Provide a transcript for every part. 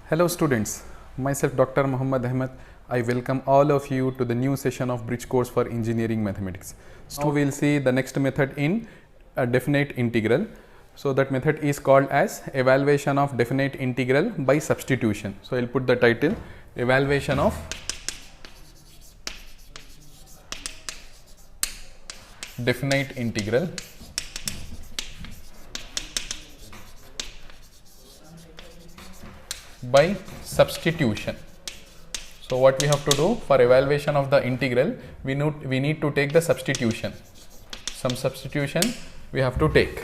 Hello students, myself Dr. Muhammad Ahmed. I welcome all of you to the new session of Bridge course for Engineering Mathematics. So we will see the next method in a definite integral. So that method is called as evaluation of definite integral by substitution. So I will put the title evaluation of definite integral by substitution. So what we have to do for evaluation of the integral, we need to take the substitution. Some substitution we have to take.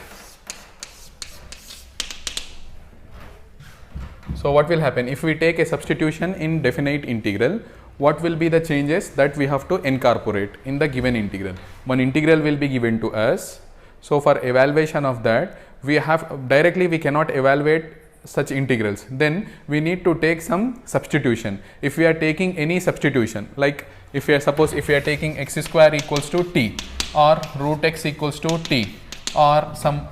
So what will happen if we take a substitution in definite integral? What will be the changes that we have to incorporate in the given integral? One integral will be given to us. So for evaluation of that, we have directly we cannot evaluate such integrals. Then we need to take some substitution. If we are taking any substitution, like if we are taking x square equals to t, or root x equals to t, or some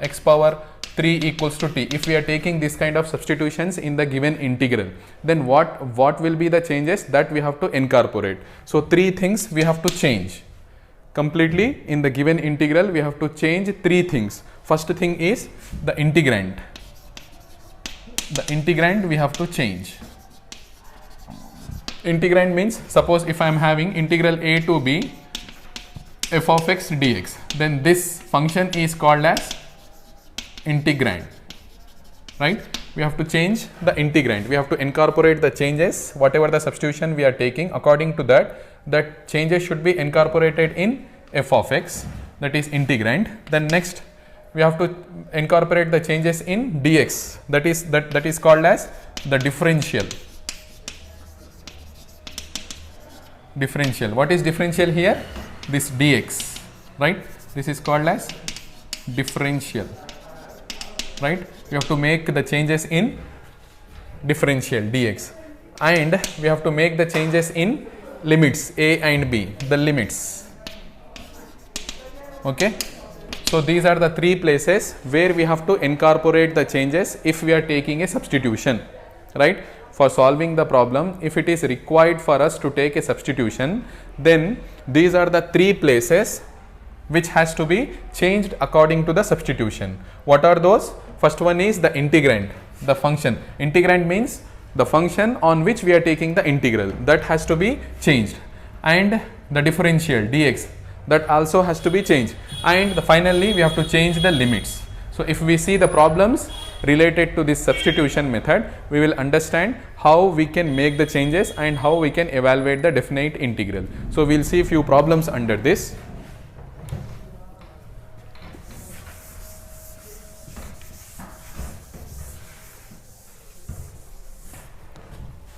x power 3 equals to t, if we are taking this kind of substitutions in the given integral, then what will be the changes that we have to incorporate? So three things we have to change completely in the given integral. We have to change three things. First thing is the integrand. The integrand we have to change. Integrand means, suppose if I am having integral a to b f of x dx, then this function is called as integrand, right? We have to change the integrand. We have to incorporate the changes, whatever the substitution we are taking. According to that changes should be incorporated in f of x, that is integrand. Then next we have to incorporate the changes in dx, that is called as the differential. What is differential here? This dx, right? This is called as differential, right? We have to make the changes in differential dx, and we have to make the changes in limits a and b, the limits. Okay. So these are the three places where we have to incorporate the changes if we are taking a substitution, right? For solving the problem, if it is required for us to take a substitution, then these are the three places which has to be changed according to the substitution. What are those? First one is the integrand, the function. Integrand means the function on which we are taking the integral, that has to be changed, and the differential dx, that also has to be changed, and finally we have to change the limits. So if we see the problems related to this substitution method, we will understand how we can make the changes and how we can evaluate the definite integral. So we will see a few problems under this.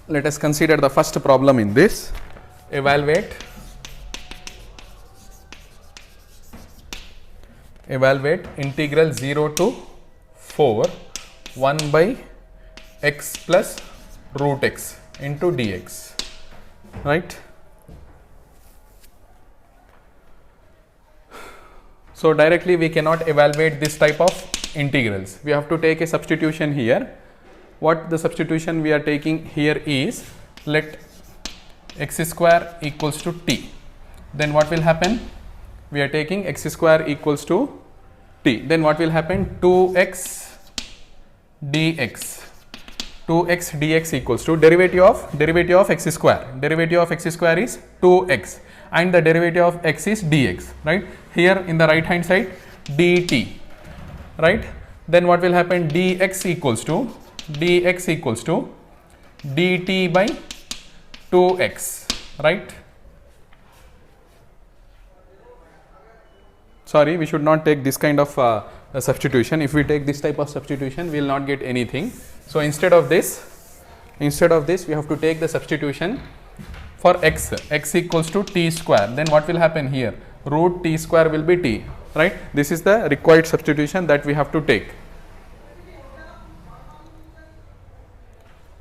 Let us consider the first problem in this. Evaluate integral 0 to 4 1 by x plus root x into dx, right? So directly we cannot evaluate this type of integrals. We have to take a substitution here. What the substitution we are taking here is, let x square equals to t. Then what will happen? We are taking x square equals to t. Then what will happen? 2x dx. 2x dx equals to derivative of x square. Derivative of x square is 2x, and the derivative of x is dx, right? Here in the right hand side, dt, right? Then what will happen? dx equals to dt by 2x, right? Sorry, we should not take this kind of substitution. If we take this type of substitution, we will not get anything. So instead of this we have to take the substitution for x equals to t square. Then what will happen here? Root t square will be t, right? This is the required substitution that we have to take.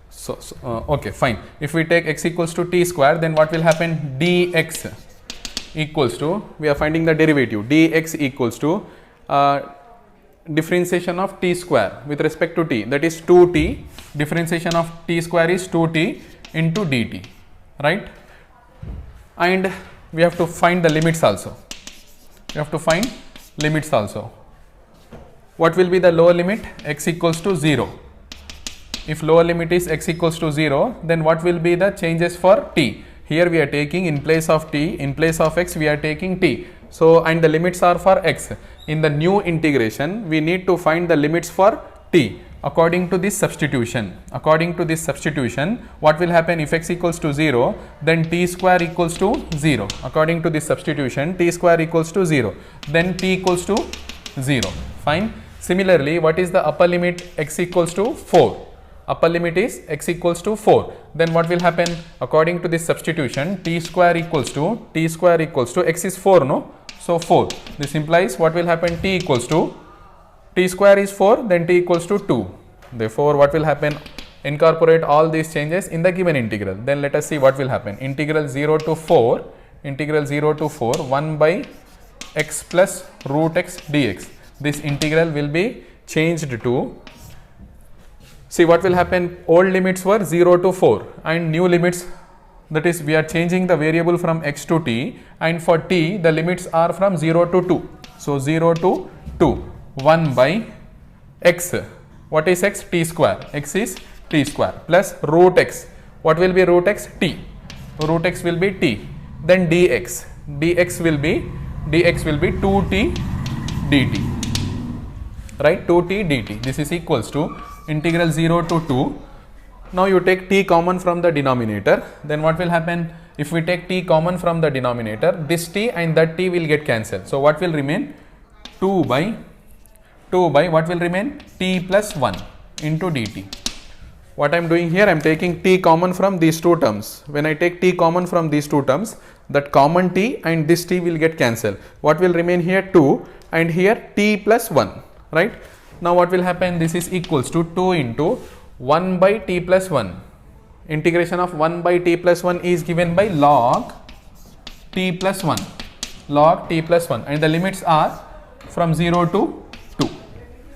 So okay, fine. If we take x equals to t square, then what will happen? dx equals to, we are finding the derivative, dx equals to differentiation of t square with respect to t, that is 2t, differentiation of t square is 2t into dt, right? And we have to find the limits also. We have to find limits also. What will be the lower limit? X equals to 0. If lower limit is x equals to 0, then what will be the changes for t? Here we are taking in place of t, in place of x we are taking t. So, and the limits are for x. In the new integration, we need to find the limits for t. According to this substitution, what will happen if x equals to 0, then t square equals to 0. According to this substitution, t square equals to 0, then t equals to 0. Fine. Similarly, what is the upper limit? X equals to 4. Upper limit is x equals to 4. Then what will happen? According to this substitution, t square equals to x is 4, no? So 4. This implies what will happen? T equals to, t square is 4, then t equals to 2. Therefore, what will happen? Incorporate all these changes in the given integral. Then let us see what will happen. Integral 0 to 4, 1 by x plus root x dx. This integral will be changed to, see what will happen. Old limits were 0 to 4 and new limits, that is we are changing the variable from x to t, and for t the limits are from 0 to 2. So 0 to 2, 1 by x, what is x? T square, x is t square, plus root x. What will be root x? T. Root x will be t. Then dx, dx will be 2t dt, right? 2t dt. This is equals to integral 0 to 2. Now you take t common from the denominator, then what will happen? If we take t common from the denominator, this t and that t will get cancelled. So what will remain? 2 by what will remain? T plus 1 into dt. What I am doing here, I am taking t common from these two terms. When I take t common from these two terms, that common t and this t will get cancelled. What will remain here? 2, and here t plus 1, right? Now what will happen? This is equals to 2 into 1 by t plus 1. Integration of 1 by t plus 1 is given by log t plus 1. Log t plus 1, and the limits are from 0 to 2,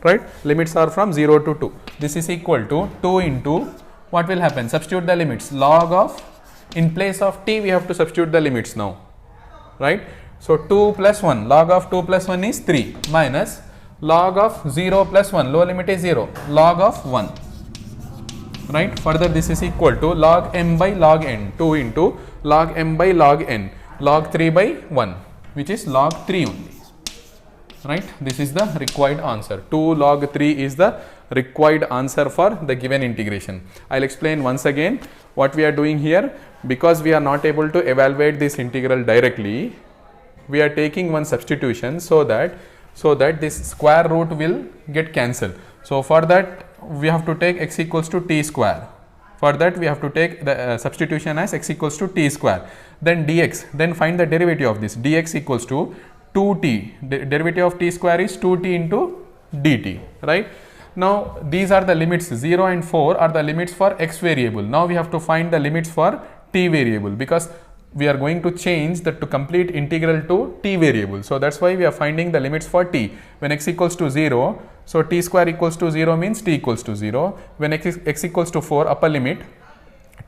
right? Limits are from 0 to 2. This is equal to 2 into, what will happen? Substitute the limits. Log of, in place of t we have to substitute the limits now, right? So 2 plus 1, log of 2 plus 1 is 3, minus log of 0 plus 1, lower limit is 0, log of 1, right? Further this is equal to log m by log n, 2 into log m by log n, log 3 by 1, which is log 3 only, right? This is the required answer. 2 log 3 is the required answer for the given integration. I'll explain once again what we are doing here. Because we are not able to evaluate this integral directly, we are taking one substitution so that this square root will get cancelled. So for that we have to take x equals to t square. For that we have to take the substitution as x equals to t square. Then dx, then find the derivative of this. Dx equals to 2t, derivative of t square is 2t into dt, right? Now these are the limits. 0 and 4 are the limits for x variable. Now we have to find the limits for t variable, because we are going to change the complete integral to t variable. So that's why we are finding the limits for t. When x equals to 0, so t square equals to 0 means t equals to 0. When x equals to 4, upper limit,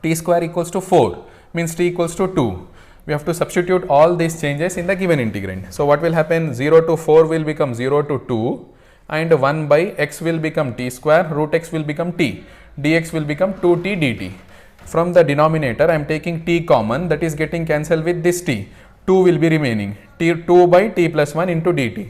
t square equals to 4 means t equals to 2. We have to substitute all these changes in the given integrand. So what will happen? 0 to 4 will become 0 to 2, and 1 by x will become t square, root x will become t, dx will become 2t dt. From the denominator I am taking t common, that is getting cancelled with this t. 2 will be remaining, 2 by t plus 1 into dt.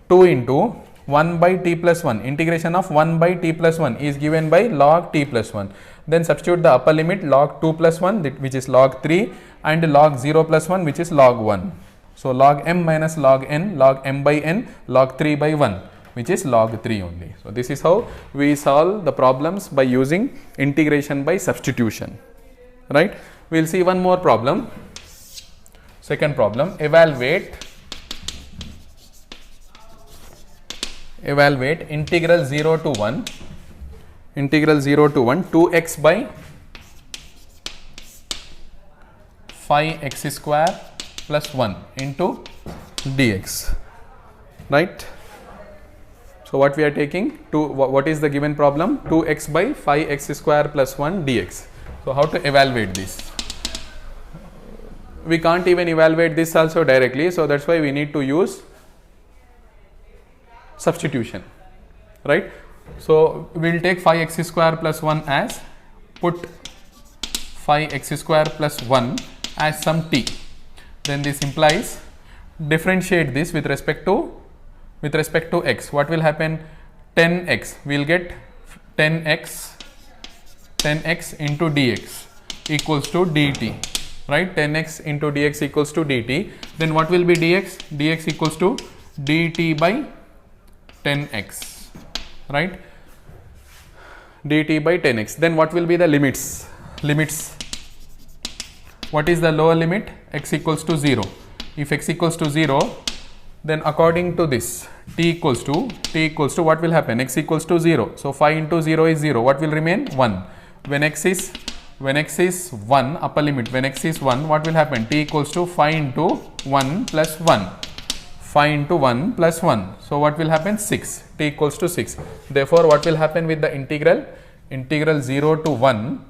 2 into 1 by t plus 1, integration of 1 by t plus 1 is given by log t plus 1. Then substitute the upper limit, log 2 plus 1, which is log 3, and log 0 plus 1, which is log 1. So log m minus log n, log m by n, log 3 by 1, which is log 3 only. So this is how we solve the problems by using integration by substitution, right? We will see one more problem. Second problem, evaluate integral 0 to 1, 2x by 5x square plus 1 into dx, right? So what we are taking, what is the given problem? 2x by 5x square plus 1 dx. So how to evaluate this? We can't even evaluate this also directly, so that's why we need to use substitution, right? So we'll take 5x square plus 1 as, put 5x square plus 1 as some t. Then this implies, differentiate this with respect to x. What will happen? 10x, we'll get 10x into dx equals to dt, right? 10x into dx equals to dt. Then what will be dx? Dx equals to dt by 10x, right? dt by 10x. Then what will be the limits? What is the lower limit? X equals to 0. If x equals to 0, then according to this, t equals to what will happen? X equals to 0. So 5 into 0 is 0. What will remain? 1. When x is 1, upper limit, when x is 1, what will happen? T equals to 5 into 1 plus 1. 5 into 1 plus 1. So what will happen? 6. T equals to 6. Therefore, what will happen with the integral? Integral 0 to 1,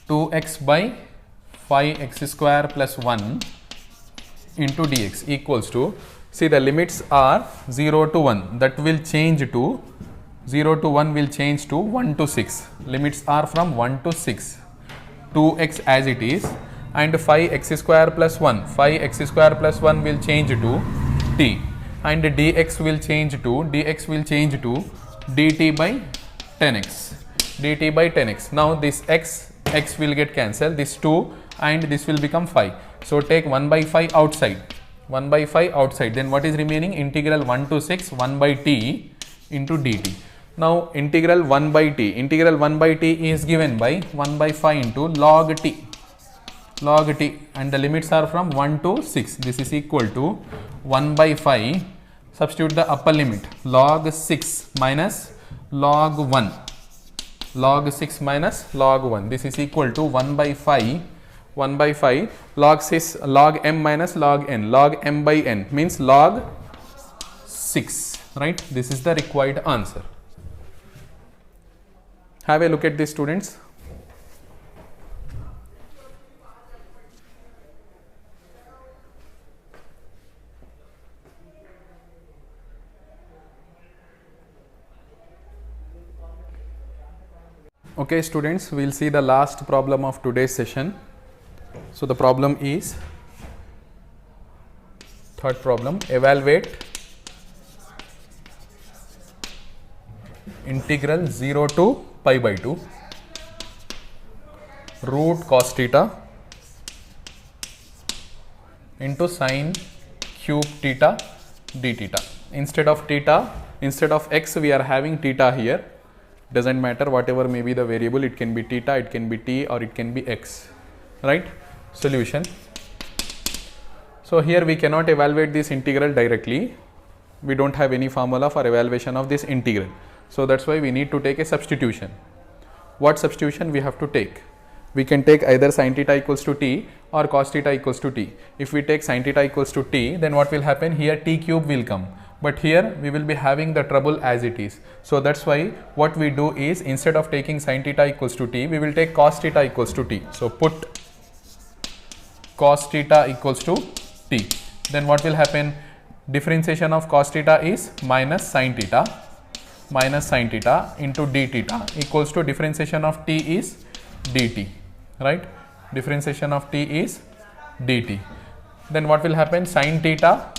2x by 5x square plus 1 into dx equals to, see the limits are 0 to 1, that will change to 0 to 1 will change to 1 to 6. Limits are from 1 to 6. 2x as it is, and 5x square plus 1. 5x square plus 1 will change to t, and dx will change to dt by 10x. dt by 10x. Now this x will get cancelled, this 2 and this will become 5. So take 1 by 5 outside. 1 by 5 outside. Then what is remaining? Integral 1 to 6, 1 by t into dt. Now integral 1 by t. Integral 1 by t is given by 1 by 5 into log t. Log t, and the limits are from 1 to 6. This is equal to 1 by 5. Substitute the upper limit. Log 6 minus log 1. Log 6 minus log 1. This is equal to 1 by 5. 1 by 5 log 6, log m minus log n. Log m by n means log 6, right? This is the required answer. Have a look at this, students. Okay, students, we will see the last problem of today's session. So the problem is, third problem, evaluate integral 0 to pi by 2 root cos theta into sin cube theta d theta. Instead of x, we are having theta here. Doesn't matter, whatever may be the variable, it can be theta, it can be t, or it can be x, right? Solution. So here we cannot evaluate this integral directly. We don't have any formula for evaluation of this integral. So that's why we need to take a substitution. What substitution we have to take? We can take either sin theta equals to t or cos theta equals to t. If we take sin theta equals to t, then what will happen? Here t cube will come. But here we will be having the trouble as it is. So that's why what we do is, instead of taking sin theta equals to t, we will take cos theta equals to t. So put cos theta equals to t. Then what will happen? Differentiation of cos theta is minus sin theta into d theta equals to differentiation of t is dt, right? Differentiation of t is dt. Then what will happen? Sin theta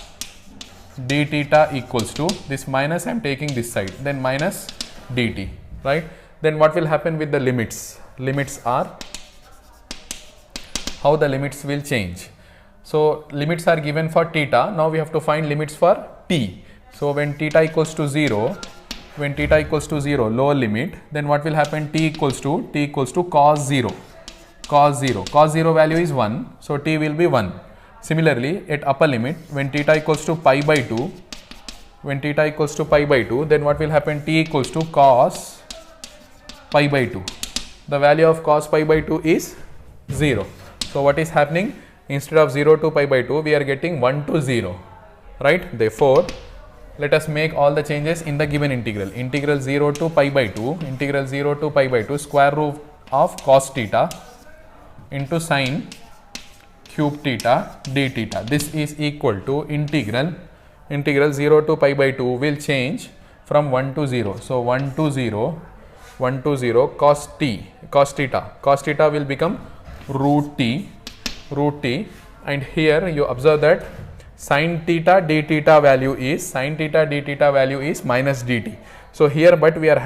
d theta equals to this minus, I am taking this side, then minus dt, right? Then what will happen with the limits? Limits are, how the limits will change. So limits are given for theta. Now we have to find limits for t. So when theta equals to 0, lower limit, then what will happen? T equals to cos 0. Cos 0 value is 1, so t will be 1. Similarly, at upper limit, when theta equals to pi by 2, then what will happen? T equals to cos pi by 2. The value of cos pi by 2 is 0. So what is happening? Instead of 0 to pi by 2, we are getting 1 to 0, right? Therefore, let us make all the changes in the given integral. Integral 0 to pi by 2, integral 0 to pi by 2 square root of cos theta into sin cube theta d theta. This is equal to integral 0 to pi by 2 will change from 1 to 0. So 1 to 0 cos theta will become root t, and here you observe that sin theta d theta value is minus dt. So here, but we are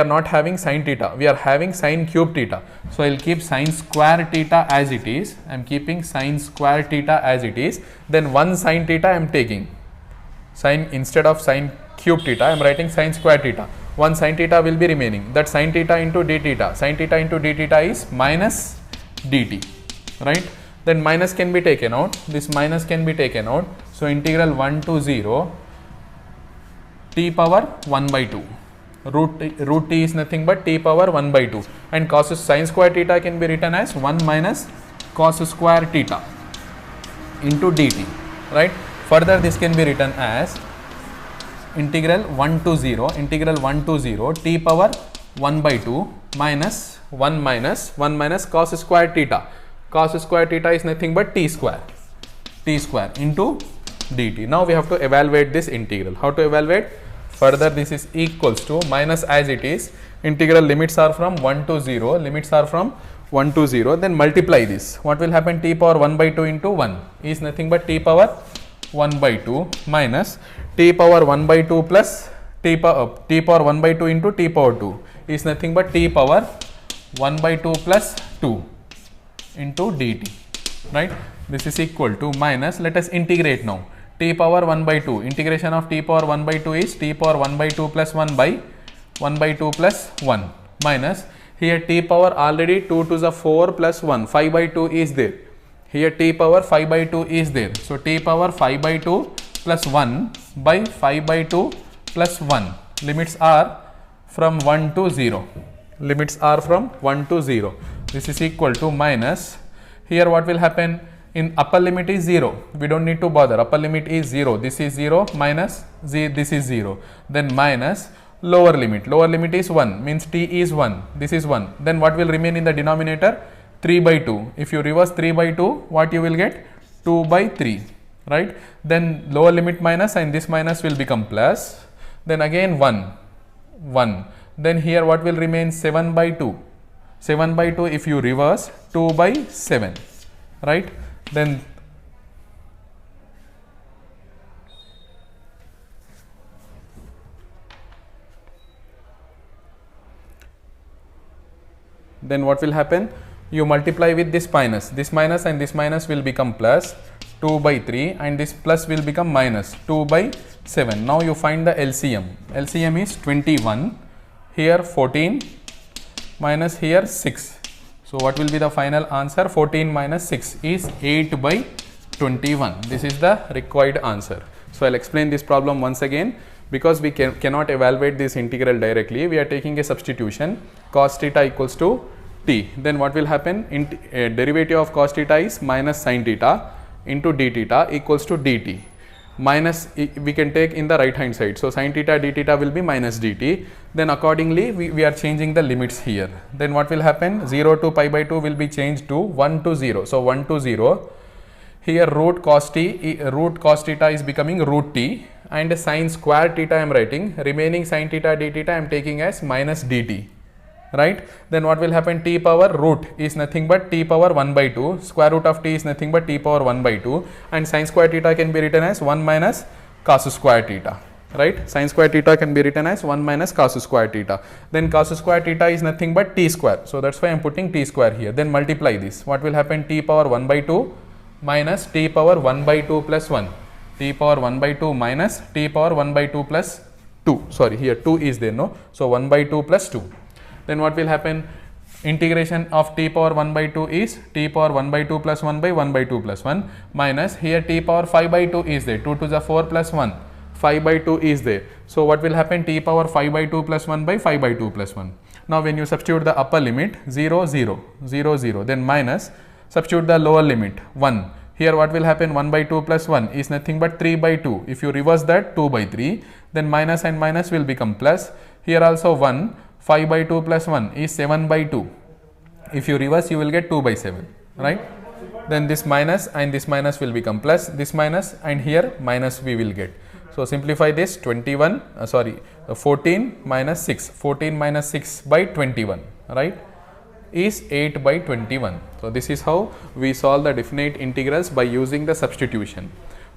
not having sin theta, we are having sin cube theta. So I will keep sin square theta as it is. I am keeping sin square theta as it is. Then 1 sin theta I am taking. Sin, instead of sin cube theta, I am writing sin square theta. 1 sin theta will be remaining. That sin theta into d theta. Sin theta into d theta is minus dt, right? Then minus can be taken out. This minus can be taken out. So integral 1 to 0 t power 1 by 2. Root t is nothing but t power 1 by 2, and cos sin square theta can be written as 1 minus cos square theta into dt, right? Further, this can be written as integral 1 to 0 t power 1 by 2 minus 1 minus cos square theta. Cos square theta is nothing but t square into dt. Now we have to evaluate this integral. How to evaluate? Further, this is equals to minus as it is. Integral limits are from 1 to 0. Then multiply this. What will happen? T power 1 by 2 into 1 is nothing but t power 1 by 2 minus t power 1 by 2 plus t power 1 by 2 into t power 2 is nothing but t power 1 by 2 plus 2 into dt, right? This is equal to minus, let us integrate now. T power 1 by 2, integration of t power 1 by 2 is t power 1 by 2 plus 1 by 2 plus 1 minus, here t power already 2 to the 4 plus 1, 5 by 2 is there. Here t power 5 by 2 is there. So t power 5 by 2 plus 1 by 5 by 2 plus 1. Limits are from 1 to 0. This is equal to minus, here what will happen? In upper limit is 0, we don't need to bother, upper limit is 0, this is 0 minus this is 0, then minus lower limit is 1, means t is 1, this is 1, then what will remain in the denominator? 3 by 2, if you reverse 3 by 2, what you will get? 2 by 3, right? Then lower limit minus, and this minus will become plus, then again 1, then here what will remain? 7 by 2, if you reverse 2 by 7, right? Then what will happen? You multiply with this minus, and this minus will become plus 2 by 3, and this plus will become minus 2 by 7. Now you find the LCM. LCM is 21, here 14 minus here 6. So what will be the final answer? 14 minus 6 is 8 by 21. This is the required answer. So I'll explain this problem once again. Because we cannot evaluate this integral directly, we are taking a substitution. Cos theta equals to t. Then what will happen? Derivative of cos theta is minus sin theta into d theta equals to dt. Minus we can take in the right hand side. So sin theta d theta will be minus dt. Then accordingly we are changing the limits here. Then what will happen? 0 to pi by 2 will be changed to 1 to 0. So 1 to 0. Here root cos theta is becoming root t, and sin square theta I am writing. Remaining sin theta d theta I am taking as minus dt. Right? Then what will happen? T power root is nothing but t power 1 by 2. Square root of t is nothing but t power 1 by 2. And sin square theta can be written as 1 minus cos square theta. Right? Sin square theta can be written as 1 minus cos square theta. Then cos square theta is nothing but t square. So that's why I am putting t square here. Then multiply this. What will happen? T power 1 by 2 minus t power 1 by 2 plus 1. T power 1 by 2 minus t power 1 by 2 plus 2. Sorry, here 2 is there, no? So 1 by 2 plus 2. Then what will happen? Integration of t power 1 by 2 is t power 1 by 2 plus 1 by 1 by 2 plus 1 minus here t power 5 by 2 is there. 2 to the 4 plus 1. 5 by 2 is there. So what will happen? T power 5 by 2 plus 1 by 5 by 2 plus 1. Now when you substitute the upper limit 0, 0, 0, 0, then minus, substitute the lower limit 1. Here what will happen? 1 by 2 plus 1 is nothing but 3 by 2. If you reverse that, 2 by 3, then minus and minus will become plus. Here also 1, 5 by 2 plus 1 is 7 by 2. If you reverse, you will get 2 by 7, right? Then this minus and this minus will become plus, this minus, and here minus we will get. So simplify this, 14 minus 6, 14 minus 6 by 21, right, is 8 by 21. So this is how we solve the definite integrals by using the substitution.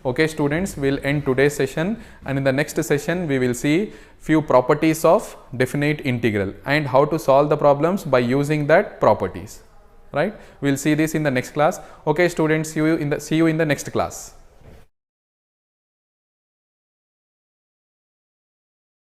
Okay students, we'll end today's session, and in the next session we will see few properties of definite integral and how to solve the problems by using that properties, right? We'll see this in the next class. Okay students, see you in the next class.